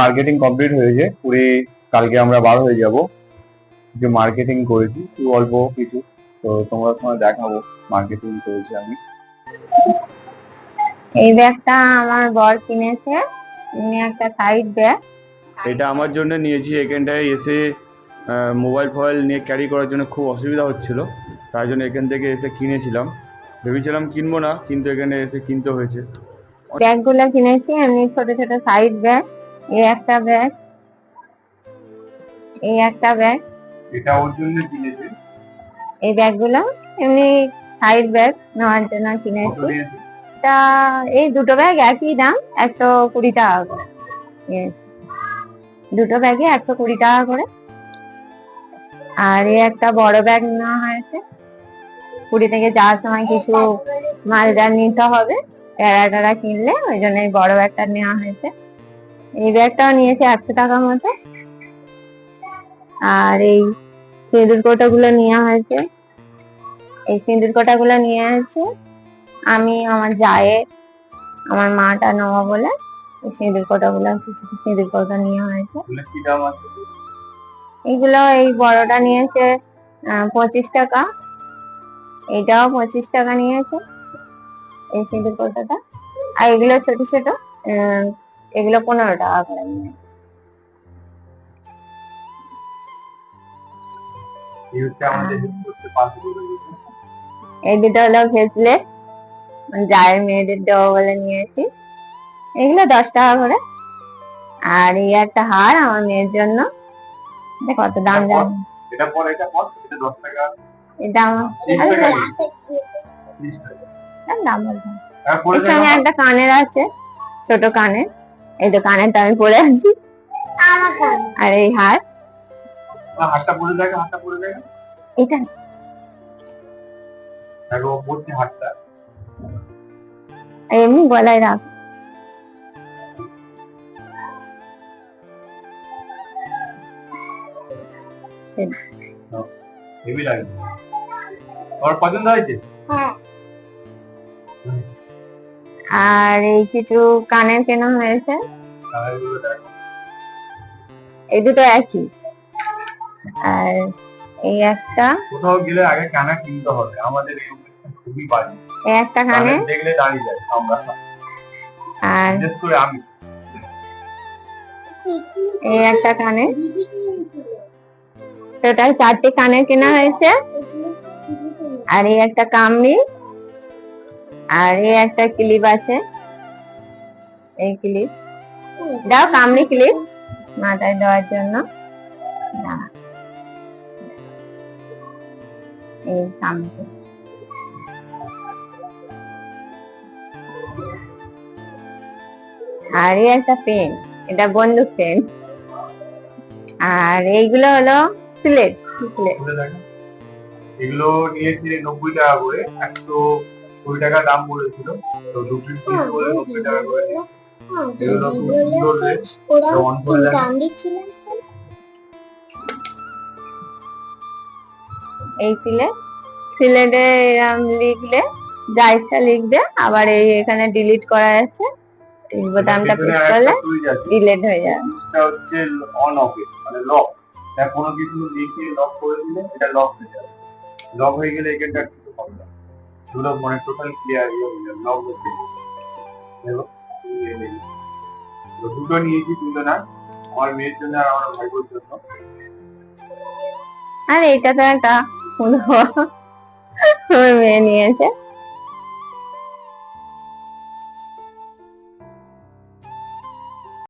Marketing complete হয়েছে, পুরী কালকে আমরা বার হয়ে যাব। যে মার্কেটিং করেছি একটু অল্প কিছু, তো তোমার সঙ্গে দেখাবো মার্কেটিং করেছি আমি। এই ব্যাগটা আমার বর কিনেছে, এমনি একটা সাইড ব্যাগ। এটা আমার জন্য নিয়েছি। এখানটায় এসে মোবাইল ফোবাইল নিয়ে ক্যারি করার জন্য খুব অসুবিধা হচ্ছিল, তাই জন্য এখান থেকে এসে কিনেছিলাম। ভেবেছিলাম কিনবো না, কিন্তু এখানে এসে কিনতে হয়েছে। ব্যাগগুলো কিনেছি এমনি ছোট ছোট সাইড ব্যাগ। এই একটা ব্যাগ, এই একটা ব্যাগ। এটা ওর জন্য কিনেছি। এই ব্যাগগুলো এমনি সাইড ব্যাগ নেওয়ার জন্য কিনেছি। এটা এই দুটো ব্যাগ একই দাম, 120 টাকা করে। দুটো ব্যাগে 120 টাকা করে। আর এই একটা বড় ব্যাগ নেওয়া হয়েছে, পুরী থেকে যাওয়ার সময় কিছু মালদার নিতে হবে, প্যারা কিনলে, ওই জন্য এই বড় ব্যাগটা নেওয়া হয়েছে। এই ব্যাগটাও নিয়েছে 100 টাকা মতো। আর এই সিঁদুর কোটাগুলো নেওয়া হয়েছে। এই সিঁদুর কোটাগুলো নিয়ে আছে আমি আমার জায়ের, আমার মাটা নেওয়া বলে এই সিঁদুর কোটাগুলো, কিছু সিঁদুর কোটা নেওয়া হয়েছে। এগুলো এই বড়টা নিয়েছে 25 টাকা, এটাও 25 টাকা নিয়েছে এই সিঁদুর কোটাটা। আর এগুলো ছোট ছোট, এগুলো 15 টাকা করে নিয়েছে। এই দুটো হলো ভেজলেট, জায়ের মেয়েদের দেওয়া বলে নিয়েছি, এগুলো 10 টাকা করে। আর এই একটা হার আমার মেয়ের জন্য, কত দাম জানি, এটা 10 টাকা। এটা আমার দাম বলবো। এর সঙ্গে একটা কানের আছে, ছোট কানের, এই তো কানেরটা আমি পরে আছি। আর এই হাতটা পরে দেখো, হাতটা পরে দেখো, এটা দেখো পড়ছে হাতটা। এমনি গলায় রাখ। হেভি লাগে। তোমার পছন্দ হয়েছে? হ্যাঁ। আর এই কিছু কানের কেনা হয়েছে, এই দুটো একই। আর এই একটা, কোথাও গেলে আগে কানা কিনতে হবে, আমাদের এই অনুষ্ঠান খুবই বাজে। এই একটা কানে দেখলে দাঁড়িয়ে যায় আমরা, আর বিশেষ করে আমি। এই একটা কানে, টোটাল 4টে কানের কেনা হয়েছে। আর এই একটা কামড়ি, আর এই একটা ক্লিপ আছে, এই ক্লিপ দাও, কামড়ি ক্লিপ মাথায় দেওয়ার জন্য। এই কামড়ি, আর এই একটা পেন, এটা বন্দুক পেন। আর এইগুলো হলো সিলেট। এগুলো নিয়েছি 90 টাকা করে, 120 টাকা দাম বলেছিল, তো 2 পিস বলে 90 টাকা করে। এগুলো খুব সুন্দর রেট, এই সিলেটে এরকম লিখলে যা ইচ্ছা লিখবে, আবার এই এখানে ডিলিট করা আছে, এই বোতামটা প্রেস করলে ডিলিট হয়ে যাবে। এটা হচ্ছে অন অফ, মানে লক। এটা কোনো কিছু লিখে লক করে দিলে এটা লক হয়ে যাবে। লক হয়ে গেলে এখানটা কিছু হবে না, পুরো মানে টোটাল ক্লিয়ার হয়ে যাবে, লক হয়ে যাবে। দেখো দুটো নিয়েছি, দুটো না, আমার মেয়ের জন্য আর আমার ভাইবোর জন্য। আর এইটা তো একটা আমার মেয়ে নিয়েছে,